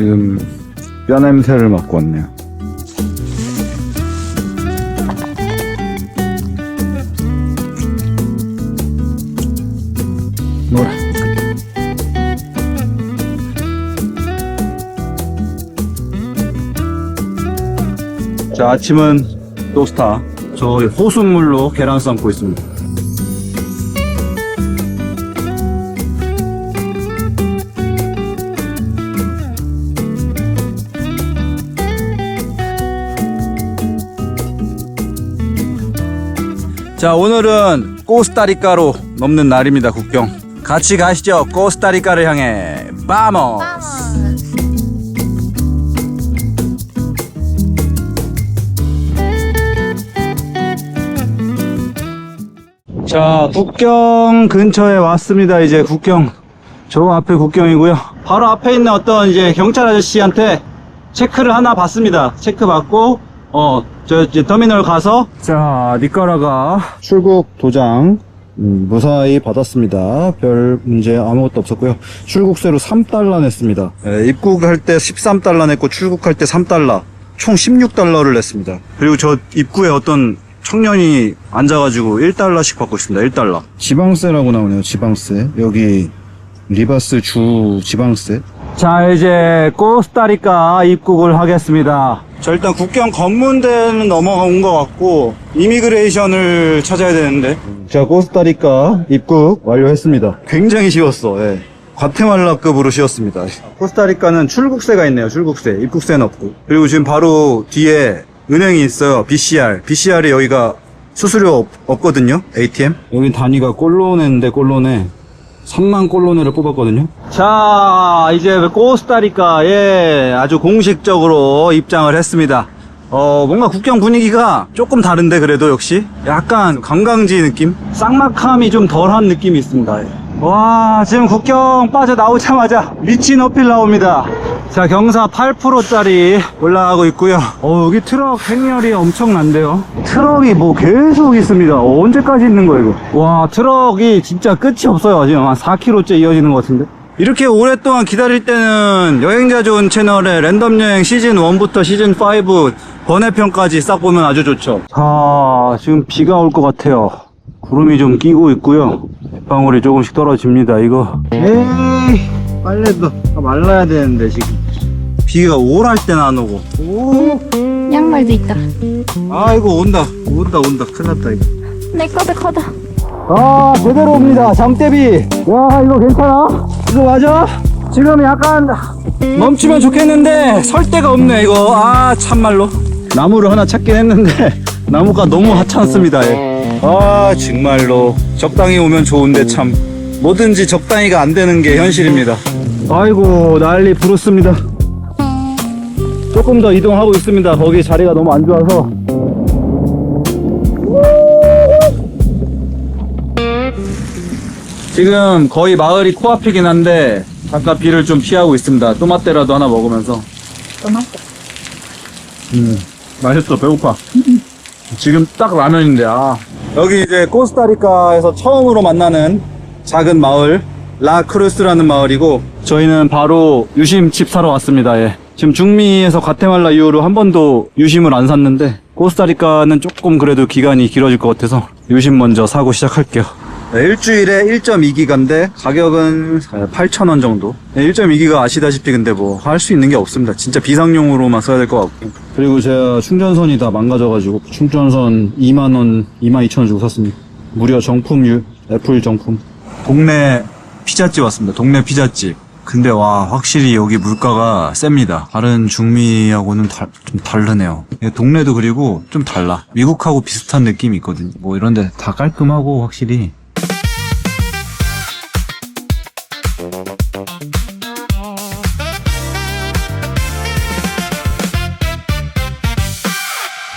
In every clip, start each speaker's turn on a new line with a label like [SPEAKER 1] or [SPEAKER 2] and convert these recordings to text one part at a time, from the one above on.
[SPEAKER 1] 지금 뼈 냄새를 맡고 왔네요. 노라. 자, 아침은 또스타. 저 호숫물로 계란 삶고 있습니다. 자, 오늘은 코스타리카로 넘는 날입니다. 국경 같이 가시죠. 코스타리카를 향해 바모스. 자, 국경 근처에 왔습니다. 이제 국경, 저 앞에 국경이고요. 바로 앞에 있는 어떤 이제 경찰 아저씨한테 체크를 하나 받습니다. 체크 받고 저 이제 터미널 가서, 자, 니카라가 출국 도장 무사히 받았습니다. 별 문제 아무것도 없었고요. 출국세로 3달러 냈습니다. 입국할 때 13달러 냈고 출국할 때 3달러, 총 16달러를 냈습니다. 그리고 저 입구에 어떤 청년이 앉아가지고 1달러씩 받고 있습니다. 1달러. 지방세라고 나오네요. 지방세. 여기 리바스 주 지방세. 자, 이제 코스타리카 입국을 하겠습니다. 자, 일단 국경 검문대는 넘어온 것 같고 이미그레이션을 찾아야 되는데, 자, 코스타리카 입국 완료했습니다. 굉장히 쉬웠어. 예. 과테말라급으로 쉬웠습니다. 코스타리카는 출국세가 있네요. 출국세. 입국세는 없고. 그리고 지금 바로 뒤에 은행이 있어요. BCR이 여기가 수수료 없거든요. ATM. 여기 단위가 꼴로네인데, 꼴로네 3만 꼴로네를 뽑았거든요. 자, 이제 코스타리카에 아주 공식적으로 입장을 했습니다. 뭔가 국경 분위기가 조금 다른데, 그래도 역시 약간 관광지 느낌? 쌍막함이 좀 덜한 느낌이 있습니다. 와, 지금 국경 빠져나오자마자 미친 어필 나옵니다. 자, 경사 8%짜리 올라가고 있고요. 여기 트럭 행렬이 엄청난데요. 트럭이 뭐 계속 있습니다. 언제까지 있는 거예요, 이거? 와, 트럭이 진짜 끝이 없어요. 지금 한 4km째 이어지는 것 같은데. 이렇게 오랫동안 기다릴 때는 여행자 좋은 채널의 랜덤 여행 시즌 1부터 시즌 5 번외편까지 싹 보면 아주 좋죠. 자, 지금 비가 올 것 같아요. 구름이 좀 끼고 있고요. 방울이 조금씩 떨어집니다. 이거 에이, 빨래도 말라야 되는데 지금 비가 오랄 때는 안 오고. 오,
[SPEAKER 2] 양말도 있다.
[SPEAKER 1] 아이고, 온다 큰일 났다 이거.
[SPEAKER 2] 내 거도 커다.
[SPEAKER 1] 아, 제대로 옵니다. 장대비. 와, 이거 괜찮아? 이거 맞아? 지금 약간 멈추면 좋겠는데 설 데가 없네 이거. 아, 참말로 나무를 하나 찾긴 했는데 나무가 너무 하찮습니다. 예. 아, 정말로 적당히 오면 좋은데 참 뭐든지 적당히가 안 되는 게 현실입니다. 아이고, 난리 부르습니다. 조금 더 이동하고 있습니다. 거기 자리가 너무 안 좋아서. 지금 거의 마을이 코앞이긴 한데 잠깐 비를 좀 피하고 있습니다. 또마떼라도 하나 먹으면서.
[SPEAKER 2] 또마떼.
[SPEAKER 1] 맛있어. 배고파. 지금 딱 라면인데. 여기 이제 코스타리카에서 처음으로 만나는 작은 마을 라크루스라는 마을이고, 저희는 바로 유심칩 사러 왔습니다. 예. 지금 중미에서 과테말라 이후로 한 번도 유심을 안 샀는데 코스타리카는 조금 그래도 기간이 길어질 것 같아서 유심 먼저 사고 시작할게요. 네, 일주일에 1.2기가인데 가격은 8,000원 정도. 1.2기가 아시다시피 근데 뭐 할 수 있는 게 없습니다. 진짜 비상용으로만 써야 될 것 같고. 그리고 제가 충전선이 다 망가져가지고 충전선 2만원, 22,000원 주고 샀습니다. 무려 정품, 애플 정품. 동네 피자집 왔습니다. 동네 피자집. 근데 와, 확실히 여기 물가가 셉니다. 다른 중미하고는 좀 다르네요. 동네도 그리고 좀 달라. 미국하고 비슷한 느낌이 있거든요. 뭐 이런데 다 깔끔하고 확실히.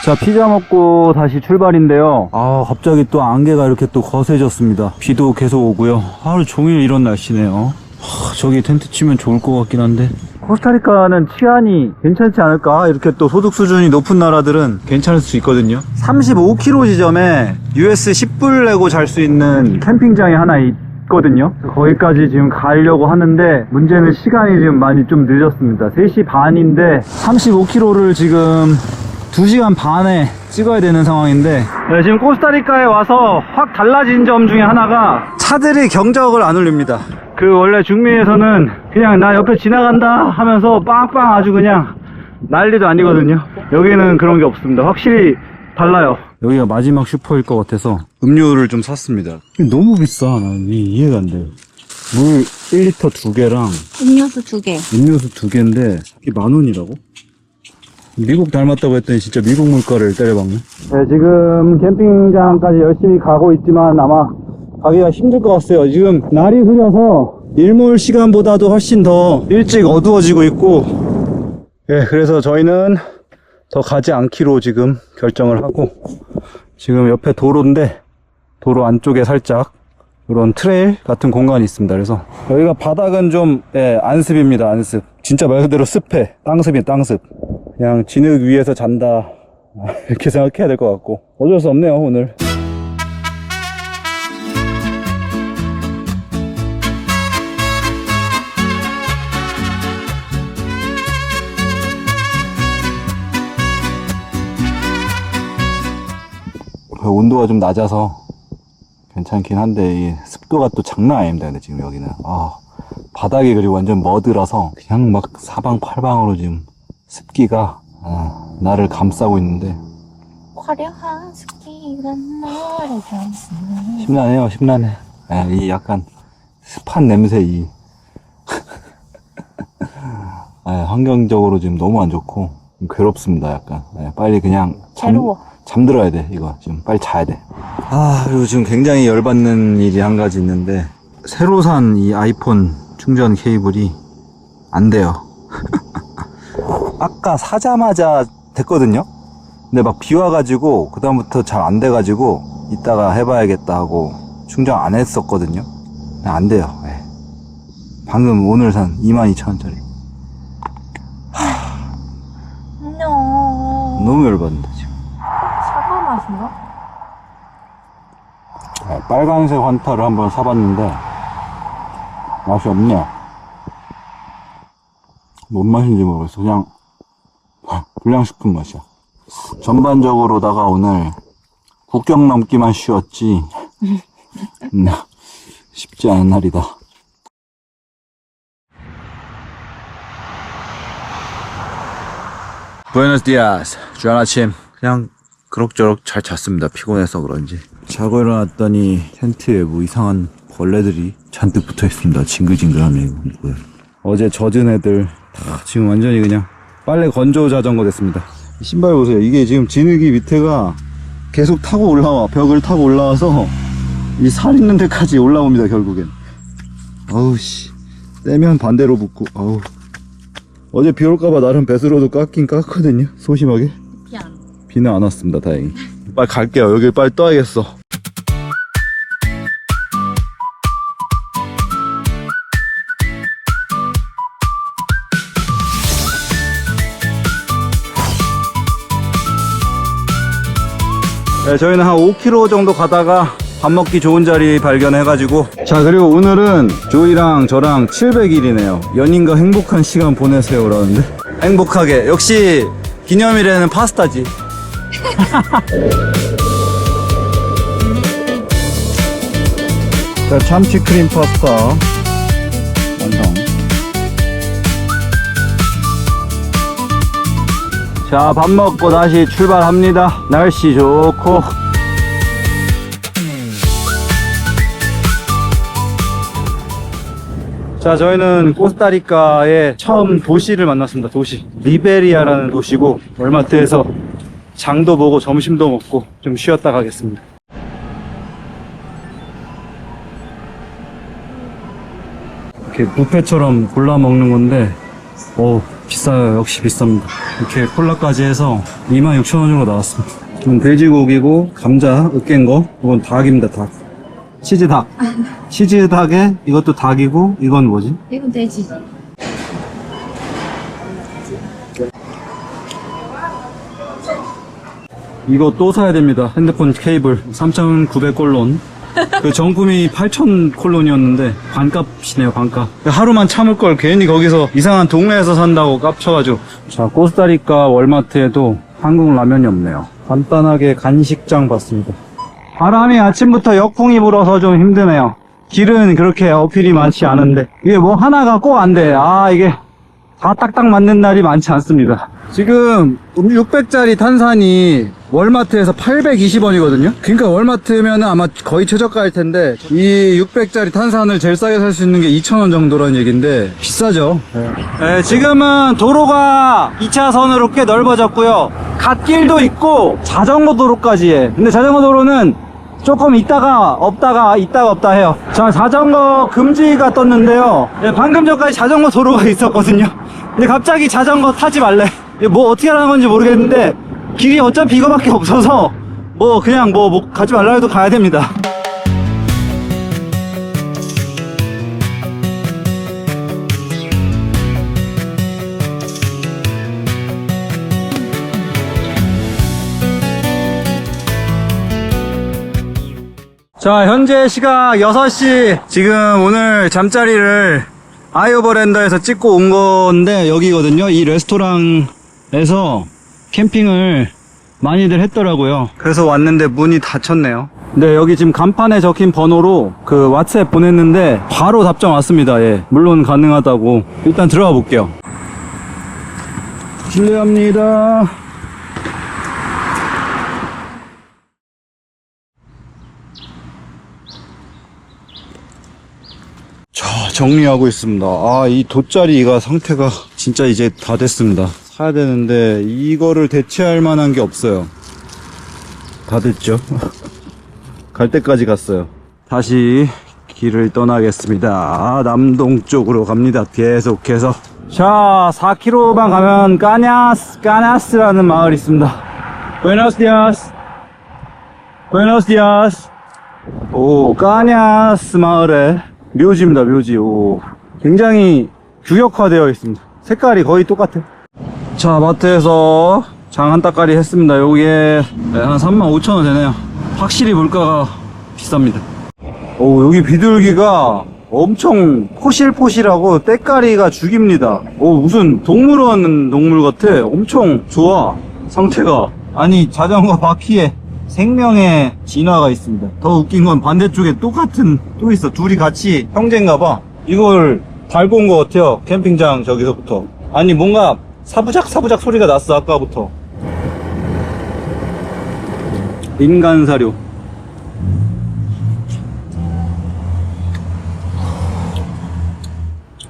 [SPEAKER 1] 자, 피자 먹고 다시 출발인데요. 갑자기 또 안개가 이렇게 또 거세졌습니다. 비도 계속 오고요. 하루 종일 이런 날씨네요. 저기 텐트 치면 좋을 것 같긴 한데. 코스타리카는 치안이 괜찮지 않을까? 이렇게 또 소득 수준이 높은 나라들은 괜찮을 수 있거든요. 35km 지점에 US 10불 내고 잘 수 있는 캠핑장이 하나 있거든요. 거기까지 지금 가려고 하는데 문제는 시간이 지금 많이 좀 늦었습니다. 3시 반인데 35km를 지금 2시간 반에 찍어야 되는 상황인데, 네, 지금 코스타리카에 와서 확 달라진 점 중에 하나가 차들이 경적을 안 울립니다. 그 원래 중미에서는 그냥 나 옆에 지나간다 하면서 빵빵 아주 그냥 난리도 아니거든요. 여기는 그런 게 없습니다. 확실히 달라요. 여기가 마지막 슈퍼일 것 같아서 음료를 좀 샀습니다. 너무 비싸. 난 이해가 안 돼요. 물 1리터 2개랑
[SPEAKER 2] 음료수 2개.
[SPEAKER 1] 음료수 2개인데 이게 10,000원이라고? 미국 닮았다고 했더니 진짜 미국 물가를 때려박네. 네, 지금 캠핑장까지 열심히 가고 있지만 아마 가기가 힘들 것 같아요. 지금 날이 흐려서 일몰 시간보다도 훨씬 더 일찍 어두워지고 있고, 예, 그래서 저희는 더 가지 않기로 지금 결정을 하고, 지금 옆에 도로인데 도로 안쪽에 살짝 이런 트레일 같은 공간이 있습니다. 그래서 여기가 바닥은 좀, 예, 안습입니다. 안습. 진짜 말 그대로 습해. 땅습이에요. 땅습. 그냥 진흙 위에서 잔다 이렇게 생각해야 될 것 같고, 어쩔 수 없네요 오늘. 온도가 좀 낮아서 괜찮긴 한데 이 습도가 또 장난 아닙니다. 근데 지금 여기는 바닥이 그리고 완전 머드라서 그냥 막 사방팔방으로 지금 습기가 나를 감싸고 있는데
[SPEAKER 2] 화려한 습기가 나를 감싸.
[SPEAKER 1] 심란해요. 심란해. 이 약간 습한 냄새 이 환경적으로 지금 너무 안 좋고 괴롭습니다. 약간 빨리 그냥
[SPEAKER 2] 괴로워.
[SPEAKER 1] 잠들어야 돼. 이거 지금 빨리 자야 돼. 그리고 지금 굉장히 열받는 일이 한 가지 있는데, 새로 산 이 아이폰 충전 케이블이 안 돼요. 아까 사자마자 됐거든요. 근데 막 비 와가지고 그 다음부터 잘 안 돼가지고 이따가 해봐야겠다 하고 충전 안 했었거든요. 안 돼요. 방금 오늘 산 22,000원짜리. 너무 열받는다 지금.
[SPEAKER 2] 사과 맛인가?
[SPEAKER 1] 빨간색 환타를 한번 사봤는데 맛이 없네요. 뭔 맛인지 모르겠어. 그냥 불량식품 맛이야. 전반적으로다가 오늘 국경 넘기만 쉬웠지 쉽지 않은 날이다. 부에노스 디아스. 좋은 아침. 그냥 그럭저럭 잘 잤습니다. 피곤해서 그런지. 자고 일어났더니 텐트에 뭐 이상한 벌레들이 잔뜩 붙어 있습니다. 징글징글하네. 이거. 어제 젖은 애들 다 지금 완전히 그냥 빨래 건조 자전거 됐습니다. 신발 보세요. 이게 지금 진흙이 밑에가 계속 타고 올라와. 벽을 타고 올라와서 이 살 있는 데까지 올라옵니다. 결국엔. 아우 씨. 떼면 반대로 붙고. 아우. 어제 비 올까봐 나름 배수로도 깎긴 깎거든요. 소심하게. 비는 안 왔습니다. 다행히. 빨리 갈게요. 여기 빨리 떠야겠어. 네, 저희는 한 5km 정도 가다가 밥 먹기 좋은 자리 발견해가지고, 자, 그리고 오늘은 조이랑 저랑 700일이네요. 연인과 행복한 시간 보내세요 라는데, 행복하게. 역시 기념일에는 파스타지. 자, 참치 크림 파스타 완성. 자, 밥 먹고 다시 출발합니다. 날씨 좋고. 자, 저희는 코스타리카의 처음 도시를 만났습니다. 도시 리베리아라는 도시고, 월마트에서 장도 보고 점심도 먹고 좀 쉬었다 가겠습니다. 이렇게 뷔페처럼 골라 먹는 건데 비싸요. 역시 비쌉니다. 이렇게 콜라까지 해서 26,000원 정도 나왔습니다. 이건 돼지고기고 감자 으깬 거, 이건 닭입니다. 닭. 치즈닭. 치즈닭에 이것도 닭이고, 이건 뭐지?
[SPEAKER 2] 이건 돼지.
[SPEAKER 1] 이거 또 사야 됩니다. 핸드폰 케이블 3,900골론. 그 정품이 8,000콜론이었는데 반값이네요, 반값. 하루만 참을 걸 괜히 거기서 이상한 동네에서 산다고 깝쳐가지고. 자, 코스타리카 월마트에도 한국 라면이 없네요. 간단하게 간식장 봤습니다. 바람이 아침부터 역풍이 불어서 좀 힘드네요. 길은 그렇게 어필이 많지 않은데 이게 뭐 하나가 꼭 안 돼. 이게 다 딱딱 맞는 날이 많지 않습니다. 지금 600짜리 탄산이 월마트에서 820원이거든요. 그러니까 월마트면 아마 거의 최저가일 텐데 이 600짜리 탄산을 제일 싸게 살 수 있는 게 2,000원 정도라는 얘기인데 비싸죠. 네, 지금은 도로가 2차선으로 꽤 넓어졌고요. 갓길도 있고 자전거 도로까지 해. 근데 자전거 도로는 조금 있다가 없다가 있다가 없다 해요. 자, 자전거 금지가 떴는데요. 네, 방금 전까지 자전거 도로가 있었거든요. 근데 갑자기 자전거 타지 말래. 뭐 어떻게 하라는 건지 모르겠는데 길이 어차피 이거밖에 없어서 뭐 그냥 뭐 가지 말라 해도 가야 됩니다. 자, 현재 시각 6시. 지금 오늘 잠자리를 아이오버랜더에서 찍고 온 건데 여기거든요. 이 레스토랑에서 캠핑을 많이들 했더라고요. 그래서 왔는데 문이 닫혔네요. 네, 여기 지금 간판에 적힌 번호로 그 왓츠앱 보냈는데 바로 답장 왔습니다. 예, 물론 가능하다고. 일단 들어가 볼게요. 실례합니다. 자, 정리하고 있습니다. 이 돗자리가 상태가 진짜 이제 다 됐습니다. 사야 되는데 이거를 대체할 만한 게 없어요. 다 됐죠. 갈 때까지 갔어요. 다시 길을 떠나겠습니다. 남동 쪽으로 갑니다. 계속해서. 자, 4km만 가면 까냐스라는 마을이 있습니다. Buenos días. Buenos días. 오, 까냐스 마을에 묘지입니다, 묘지. 오, 굉장히 규격화되어 있습니다. 색깔이 거의 똑같아. 자, 마트에서 장 한 따까리 했습니다. 요게 한 35,000원 되네요. 확실히 물가가 비쌉니다. 오, 여기 비둘기가 엄청 포실포실하고 때깔이가 죽입니다. 오, 무슨 동물원 동물 같아. 엄청 좋아, 상태가. 아니, 자전거 바퀴에 생명의 진화가 있습니다. 더 웃긴 건 반대쪽에 똑같은 또 있어. 둘이 같이 형제인가봐. 이걸 달고 온 것 같아요. 캠핑장 저기서부터. 아니, 뭔가 사부작 소리가 났어, 아까부터. 인간 사료.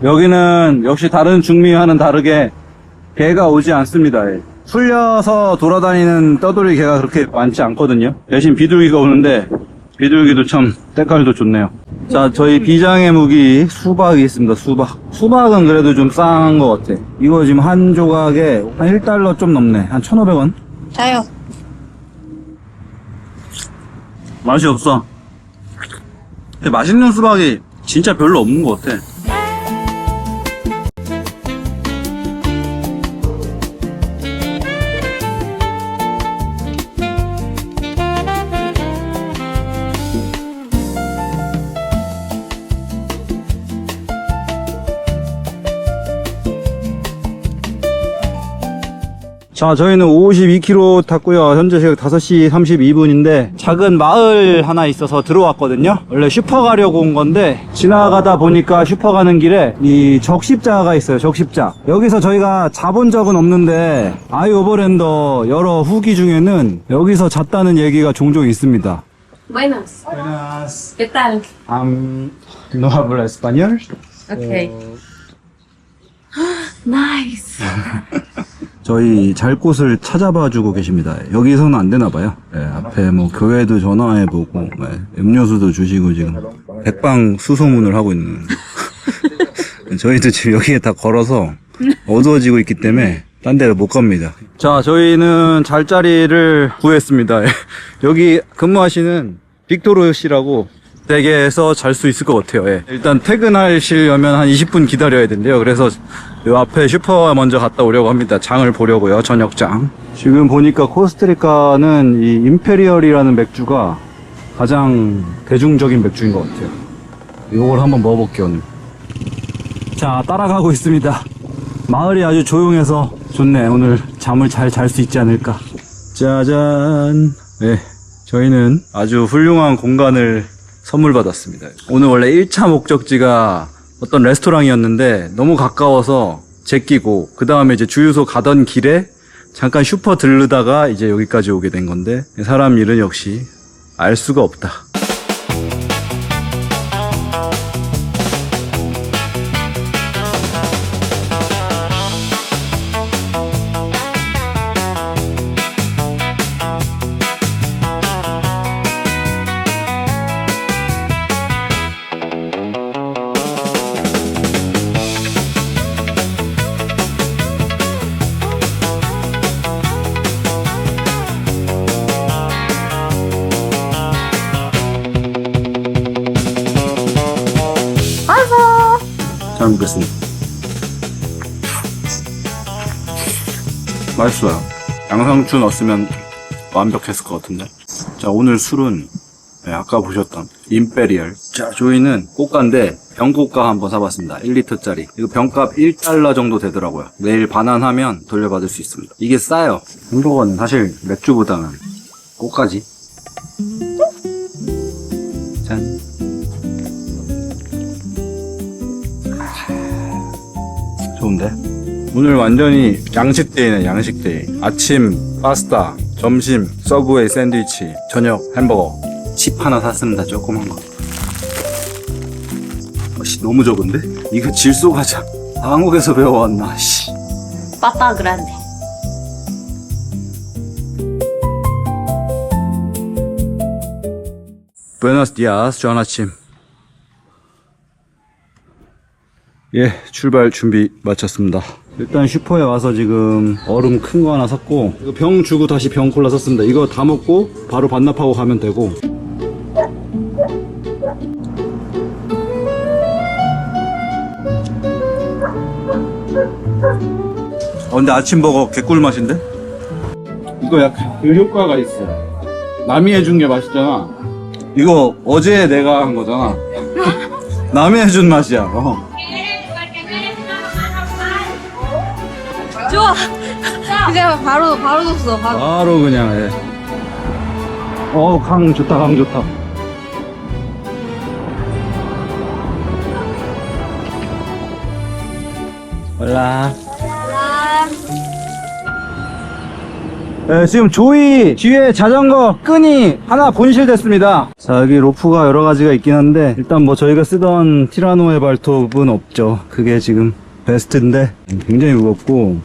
[SPEAKER 1] 여기는 역시 다른 중미와는 다르게 개가 오지 않습니다. 예. 풀려서 돌아다니는 떠돌이 개가 그렇게 많지 않거든요. 대신 비둘기가 오는데 비둘기도 참 때깔도 좋네요. 자, 저희 비장의 무기 수박이 있습니다. 수박은 그래도 좀 싼 것 같아. 이거 지금 한 조각에 한 1달러 좀 넘네. 한 1,500원.
[SPEAKER 2] 자요.
[SPEAKER 1] 맛이 없어. 근데 맛있는 수박이 진짜 별로 없는 것 같아. 자, 저희는 52km 탔고요. 현재 지금 5시 32분인데 작은 마을 하나 있어서 들어왔거든요. 원래 슈퍼 가려고 온 건데 지나가다 보니까 슈퍼 가는 길에 이 적십자가 있어요. 적십자. 여기서 저희가 자본 적은 없는데 아이오버랜더 여러 후기 중에는 여기서 잤다는 얘기가 종종 있습니다.
[SPEAKER 2] Buenas.
[SPEAKER 1] Buenas.
[SPEAKER 2] ¿Qué tal?
[SPEAKER 1] No hablo español.
[SPEAKER 2] Okay. Nice.
[SPEAKER 1] 저희 잘 곳을 찾아봐 주고 계십니다. 여기서는 안 되나 봐요. 네, 앞에 뭐 교회도 전화해 보고 네, 음료수도 주시고 지금 백방 수소문을 하고 있는. 저희도 지금 여기에 다 걸어서 어두워지고 있기 때문에 딴 데를 못 갑니다. 자, 저희는 잘 자리를 구했습니다. 여기 근무하시는 빅토르 씨라고 댁에서 잘 수 있을 것 같아요. 예. 일단 퇴근하시려면 한 20분 기다려야 된대요. 그래서 요 앞에 슈퍼 먼저 갔다 오려고 합니다. 장을 보려고요. 저녁장. 지금 보니까 코스타리카는 이 임페리얼이라는 맥주가 가장 대중적인 맥주인 것 같아요. 이걸 한번 먹어볼게요 오늘. 자, 따라가고 있습니다. 마을이 아주 조용해서 좋네. 오늘 잠을 잘 잘 수 있지 않을까. 짜잔. 네, 저희는 아주 훌륭한 공간을 선물 받았습니다. 오늘 원래 1차 목적지가 어떤 레스토랑이었는데 너무 가까워서 제끼고, 그 다음에 이제 주유소 가던 길에 잠깐 슈퍼 들르다가 이제 여기까지 오게 된 건데, 사람 일은 역시 알 수가 없다. 잘 먹겠습니다. 맛있어요. 양상추 넣었으면 완벽했을 것 같은데. 자, 오늘 술은 아까 보셨던 임페리얼. 자, 저희는 꽃가인데 병꽃가 한번 사봤습니다. 1리터짜리. 이거 병값 1달러 정도 되더라고요. 내일 반환하면 돌려받을 수 있습니다. 이게 싸요. 햄버거는 사실 맥주보다는 꽃가지. 짠. 좋은데? 오늘 완전히 양식데이네. 양식데이. 아침 파스타, 점심 서브웨이 샌드위치, 저녁 햄버거. 칩 하나 샀습니다. 조그만 거. 너무 적은데? 이거 질소 과자. 한국에서 배워왔나? 씨.
[SPEAKER 2] Papa grande.
[SPEAKER 1] 부에노스 디아스. 좋은 아침. 예, 출발 준비 마쳤습니다. 일단 슈퍼에 와서 지금 얼음 큰 거 하나 샀고, 이거 병 주고 다시 병 콜라 샀습니다. 이거 다 먹고 바로 반납하고 가면 되고. 근데 아침버거 개꿀 맛인데? 이거 약간 그 효과가 있어. 남이 해준 게 맛있잖아. 이거 어제 내가 한 거잖아. 남이 해준 맛이야.
[SPEAKER 2] 좋아. 이제 바로 줬어.
[SPEAKER 1] 바로 그냥 해. 강 좋다. 강 좋다. 올라. 네, 지금 조이 뒤에 자전거 끈이 하나 분실됐습니다. 자, 여기 로프가 여러 가지가 있긴 한데, 일단 뭐 저희가 쓰던 티라노의 발톱은 없죠. 그게 지금 베스트인데 굉장히 무겁고,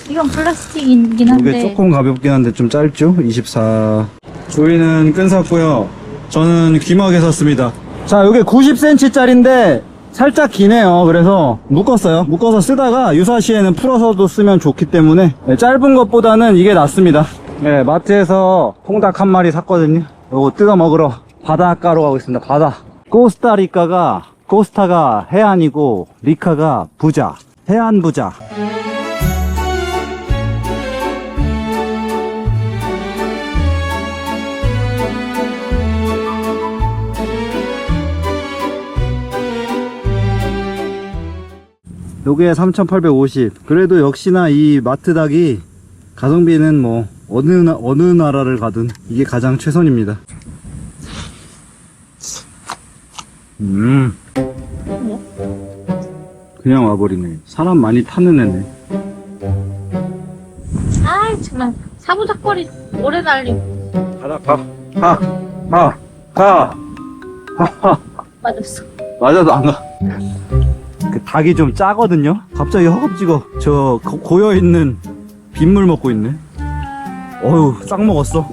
[SPEAKER 2] 이건 플라스틱이긴
[SPEAKER 1] 이게
[SPEAKER 2] 한데.
[SPEAKER 1] 조금 가볍긴 한데 좀 짧죠? 24. 조이는 끈 샀고요. 저는 귀마개 샀습니다. 자, 이게 90cm 짜리인데 살짝 기네요. 그래서 묶었어요. 묶어서 쓰다가 유사시에는 풀어서도 쓰면 좋기 때문에 짧은 것보다는 이게 낫습니다. 네, 마트에서 통닭 한 마리 샀거든요. 요거 뜯어 먹으러 바닷가로 가고 있습니다. 바다. 코스타가 해안이고 리카가 부자. 해안 부자. 요게 3,850. 그래도 역시나 이 마트 닭이 가성비는 뭐 어느 나라를 가든 이게 가장 최선입니다. 그냥 와버리네. 사람 많이 타는 애네.
[SPEAKER 2] 아, 정말 사부작거리 오래 달리고.
[SPEAKER 1] 가.
[SPEAKER 2] 맞았어.
[SPEAKER 1] 맞아도 안 가. 그 닭이 좀 짜거든요. 갑자기 허겁지겁 저 고여있는 빗물 먹고 있네. 어휴, 싹 먹었어.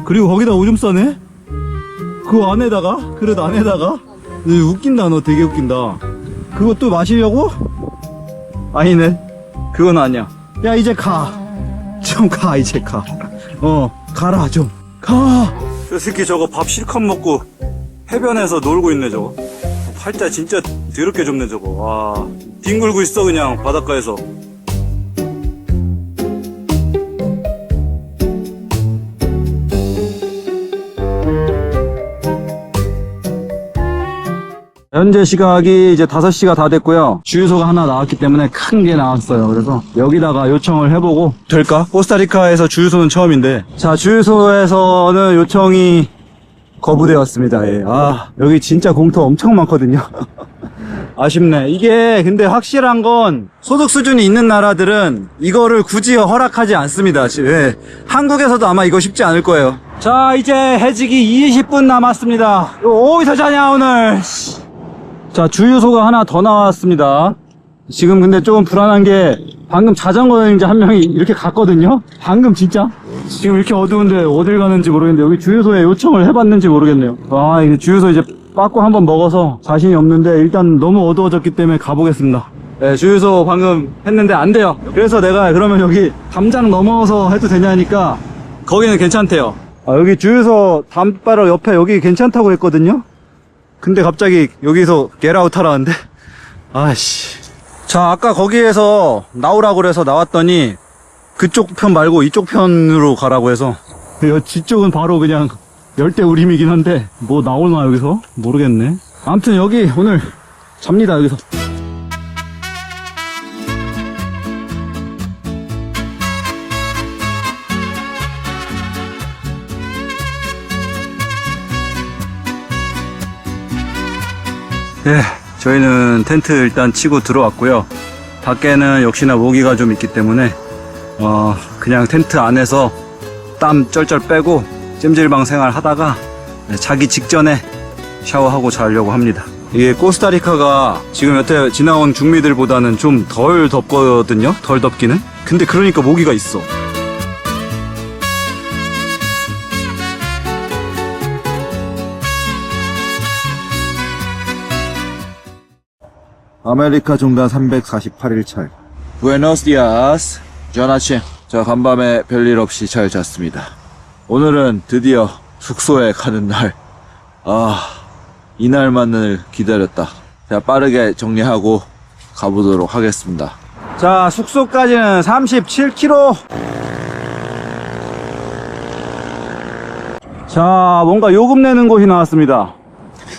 [SPEAKER 1] 그리고 거기다 오줌 싸네. 그 안에다가, 그릇 안에다가. 웃긴다. 너 되게 웃긴다. 그것도 마시려고? 아니네, 그건 아니야. 야, 이제 가. 좀 가. 이제 가. 가라. 좀 가. 저 새끼 저거 밥 실컷 먹고 해변에서 놀고 있네. 저거 팔자 진짜 더럽게 좁네. 저거. 와, 뒹굴고 있어 그냥 바닷가에서. 현재 시각이 이제 5시가 다 됐고요. 주유소가 하나 나왔기 때문에 큰 게 나왔어요. 그래서 여기다가 요청을 해보고 될까? 코스타리카에서 주유소는 처음인데. 자, 주유소에서는 요청이 거부되었습니다. 예. 아, 여기 진짜 공터 엄청 많거든요. 아쉽네. 이게 근데 확실한 건 소득 수준이 있는 나라들은 이거를 굳이 허락하지 않습니다. 예. 한국에서도 아마 이거 쉽지 않을 거예요. 자, 이제 해지기 20분 남았습니다. 어디서 자냐 오늘. 자, 주유소가 하나 더 나왔습니다. 지금 근데 조금 불안한 게 방금 자전거 여행자 한 명이 이렇게 갔거든요. 방금 진짜 지금 이렇게 어두운데 어딜 가는지 모르겠는데 여기 주유소에 요청을 해봤는지 모르겠네요. 아, 이게 주유소 이제 빠꾸 한번 먹어서 자신이 없는데 일단 너무 어두워졌기 때문에 가보겠습니다. 네, 주유소 방금 했는데 안 돼요. 그래서 내가 그러면 여기 담장 넘어서 해도 되냐니까 거기는 괜찮대요. 아, 여기 주유소 담바로 옆에 여기 괜찮다고 했거든요. 근데 갑자기 여기서 겟아웃 하라는데 아씨. 자, 아까 거기에서 나오라고 그래서 나왔더니 그쪽 편 말고 이쪽 편으로 가라고 해서 뒤쪽은 바로 그냥 열대우림이긴 한데 뭐 나오나 여기서? 모르겠네. 아무튼 여기 오늘 잡니다 여기서. 예, 저희는 텐트 일단 치고 들어왔고요. 밖에는 역시나 모기가 좀 있기 때문에 그냥 텐트 안에서 땀 쩔쩔 빼고 찜질방 생활 하다가 자기 직전에 샤워하고 자려고 합니다. 이게 코스타리카가 지금 여태 지나온 중미들보다는 좀 덜 덥거든요. 덜 덥기는. 근데 그러니까 모기가 있어.
[SPEAKER 3] 아메리카 중단 348일차.
[SPEAKER 4] 부에노스 디아스. 좋은 아침. 자, 간밤에 별일 없이 잘 잤습니다. 오늘은 드디어 숙소에 가는 날. 아, 이날만을 기다렸다. 자, 빠르게 정리하고 가보도록 하겠습니다.
[SPEAKER 1] 자, 숙소까지는 37km. 자, 뭔가 요금 내는 곳이 나왔습니다.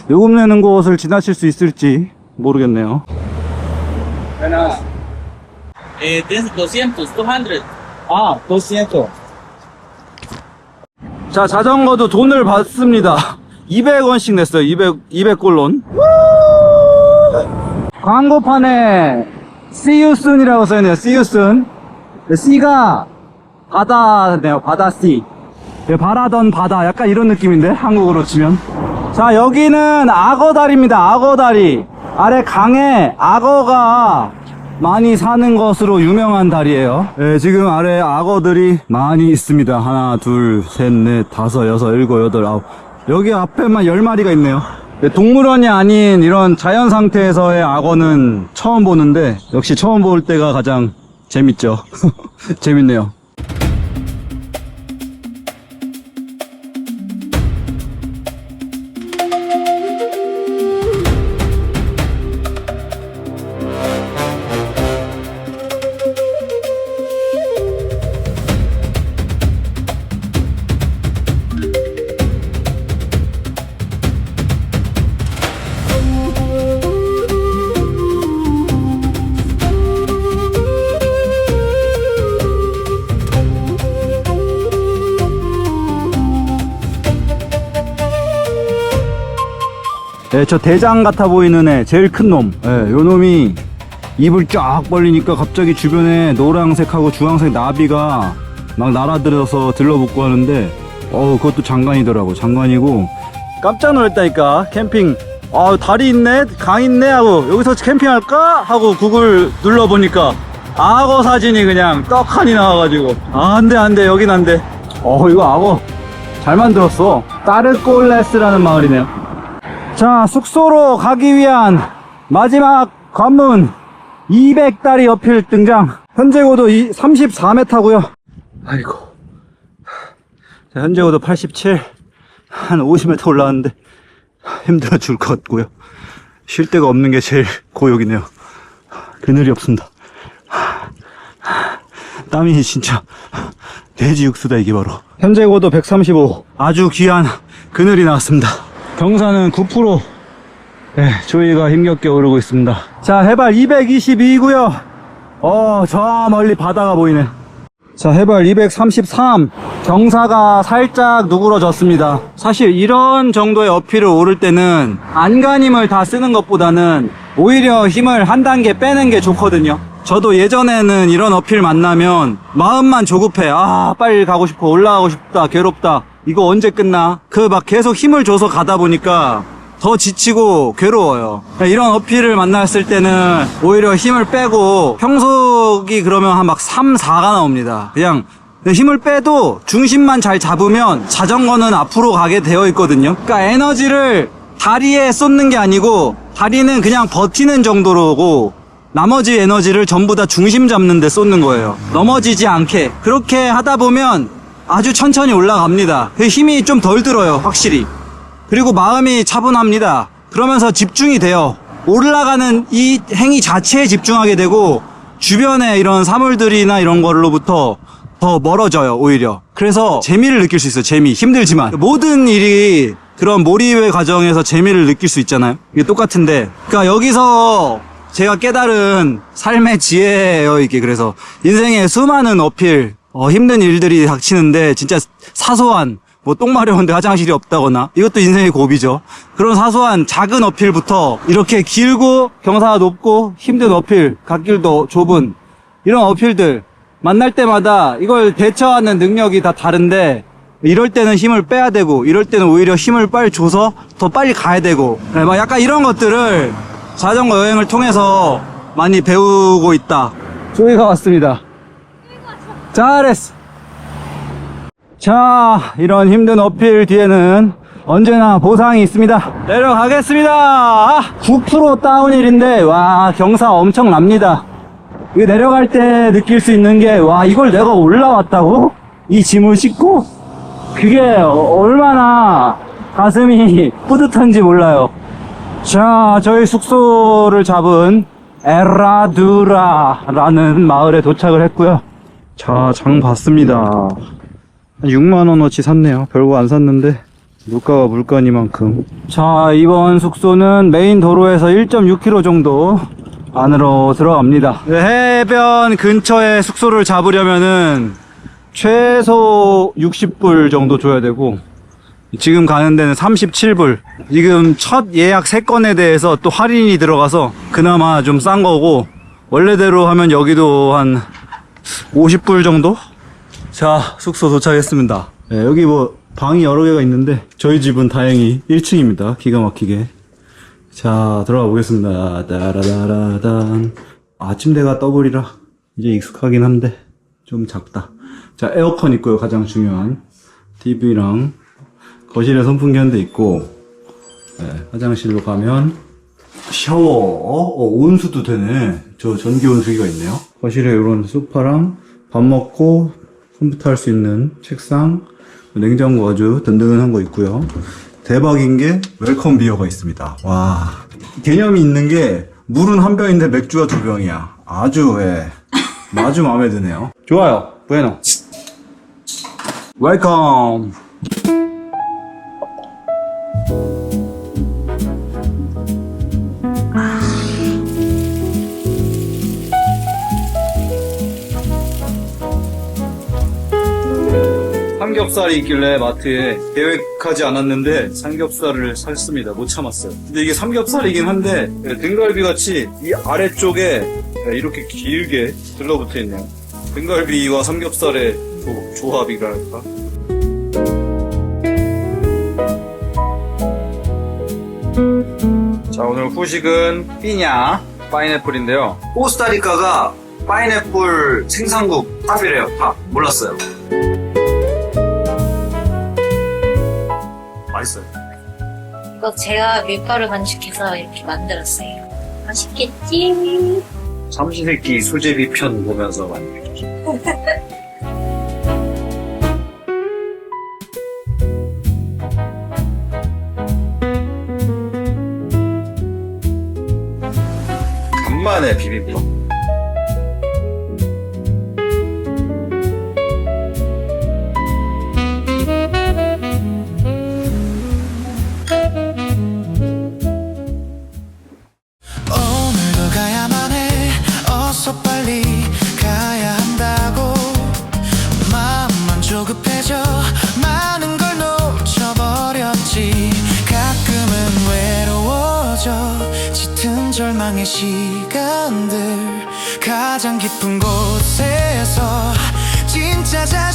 [SPEAKER 1] 요금 내는 곳을 지나칠 수 있을지 모르겠네요.
[SPEAKER 5] Tienes 200, 200.
[SPEAKER 1] 아, 200. 자, 자전거도 돈을 받습니다. 200원씩 냈어요. 200골론. 광고판에 See you soon이라고 써있네요. See you soon. C가 바다네요. 바다 C. 바라던 바다. 약간 이런 느낌인데, 한국어로 치면. 자, 여기는 악어다리입니다. 악어다리. 아래 강에 악어가 많이 사는 것으로 유명한 다리예요. 네, 지금 아래 악어들이 많이 있습니다. 하나, 둘, 셋, 넷, 다섯, 여섯, 일곱, 여덟, 아홉. 여기 앞에만 10마리가 있네요. 네, 동물원이 아닌 이런 자연 상태에서의 악어는 처음 보는데 역시 처음 볼 때가 가장 재밌죠. 재밌네요. 네, 저 대장 같아 보이는 애, 제일 큰 놈. 네, 요 놈이 입을 쫙 벌리니까 갑자기 주변에 노란색하고 주황색 나비가 막 날아들어서 들러붙고 하는데, 그것도 장관이더라고. 장관이고. 깜짝 놀랐다니까. 캠핑. 다리 있네? 강 있네? 하고, 여기서 캠핑할까? 하고 구글 눌러보니까, 악어 사진이 그냥 떡하니 나와가지고. 안 돼. 여긴 안 돼. 이거 악어 잘 만들었어. 따르꼴레스라는 마을이네요. 자, 숙소로 가기 위한 마지막 관문 200다리 어필 등장. 현재 고도 34m고요. 아이고. 자, 현재 고도 87. 한 50m 올라왔는데 힘들어 죽을 것 같고요. 쉴 데가 없는 게 제일 고역이네요. 그늘이 없습니다. 땀이 진짜 돼지 육수다 이게 바로. 현재 고도 135. 아주 귀한 그늘이 나왔습니다. 경사는 9%. 조이가 힘겹게 오르고 있습니다. 자, 해발 222고요. 저 멀리 바다가 보이네. 자, 해발 233. 경사가 살짝 누그러졌습니다. 사실 이런 정도의 어필을 오를 때는 안간힘을 다 쓰는 것보다는 오히려 힘을 한 단계 빼는 게 좋거든요. 저도 예전에는 이런 어필 만나면 마음만 조급해. 빨리 가고 싶어, 올라가고 싶다, 괴롭다, 이거 언제 끝나, 막 계속 힘을 줘서 가다 보니까 더 지치고 괴로워요. 이런 어필을 만났을 때는 오히려 힘을 빼고, 평속이 그러면 한 막 3, 4가 나옵니다. 그냥 힘을 빼도 중심만 잘 잡으면 자전거는 앞으로 가게 되어 있거든요. 그러니까 에너지를 다리에 쏟는 게 아니고, 다리는 그냥 버티는 정도로고 나머지 에너지를 전부 다 중심 잡는 데 쏟는 거예요. 넘어지지 않게. 그렇게 하다 보면 아주 천천히 올라갑니다. 그 힘이 좀 덜 들어요, 확실히. 그리고 마음이 차분합니다. 그러면서 집중이 돼요. 올라가는 이 행위 자체에 집중하게 되고, 주변에 이런 사물들이나 이런 걸로부터 더 멀어져요, 오히려. 그래서 재미를 느낄 수 있어요. 재미. 힘들지만 모든 일이 그런 몰입의 과정에서 재미를 느낄 수 있잖아요. 이게 똑같은데, 그러니까 여기서 제가 깨달은 삶의 지혜예요, 이게. 그래서 인생에 수많은 어필, 힘든 일들이 닥치는데, 진짜 사소한, 똥 마려운데 화장실이 없다거나, 이것도 인생의 고비죠. 그런 사소한 작은 어필부터 이렇게 길고 경사가 높고 힘든 어필, 갓길도 좁은 이런 어필들 만날 때마다 이걸 대처하는 능력이 다 다른데, 이럴 때는 힘을 빼야 되고, 이럴 때는 오히려 힘을 빨리 줘서 더 빨리 가야 되고, 막 약간 이런 것들을 자전거 여행을 통해서 많이 배우고 있다. 조이가 왔습니다. 잘했어. 자, 이런 힘든 어필 뒤에는 언제나 보상이 있습니다. 내려가겠습니다. 9% 다운힐인데, 와, 경사 엄청납니다. 이거 내려갈 때 느낄 수 있는 게, 와, 이걸 내가 올라왔다고? 이 짐을 싣고? 그게 얼마나 가슴이 뿌듯한지 몰라요. 자, 저희 숙소를 잡은 에라두라라는 마을에 도착을 했고요. 자, 장 봤습니다. 6만원어치 샀네요. 별거 안 샀는데 물가가 물가니만큼. 자, 이번 숙소는 메인 도로에서 1.6km 정도 안으로 들어갑니다. 해변 근처에 숙소를 잡으려면은 최소 60불 정도 줘야 되고, 지금 가는 데는 37불. 지금 첫 예약 3건에 대해서 또 할인이 들어가서 그나마 좀 싼 거고, 원래대로 하면 여기도 한 50불 정도? 자, 숙소 도착했습니다. 네, 여기 방이 여러 개가 있는데 저희 집은 다행히 1층입니다. 기가 막히게. 자, 들어가 보겠습니다. 따라라라단. 아침대가 더블이라 이제 익숙하긴 한데 좀 작다. 자, 에어컨 있고요. 가장 중요한 TV랑 거실에 선풍기 한 대 있고, 화장실로 가면 샤워. 온수도 되네. 저 전기 온수기가 있네요. 거실에 이런 소파랑 밥 먹고 컴퓨터 할 수 있는 책상, 냉장고 아주 든든한 거 있고요. 대박인 게 웰컴 비어가 있습니다. 와, 개념이 있는 게 물은 한 병인데 맥주가 2병이야. 아주 마음에 드네요. 좋아요. 부에노. 웰컴. 삼겹살이 있길래 마트에 계획하지 않았는데 삼겹살을 샀습니다. 못 참았어요. 근데 이게 삼겹살이긴 한데 등갈비 같이 이 아래쪽에 이렇게 길게 들러붙어 있네요. 등갈비와 삼겹살의 조합이랄까. 자, 오늘 후식은 피냐 파인애플인데요. 코스타리카가 파인애플 생산국 탑이래요. 탑. 몰랐어요. 맛있어요.
[SPEAKER 2] 이거 제가 밀가루 반죽해서 이렇게 만들었어요. 맛있겠지?
[SPEAKER 1] 삼시세끼 수제비 편 보면서 만들기. 간만에 비빔밥.
[SPEAKER 6] 사랑의 시간들 가장 깊은 곳에서 진짜 잘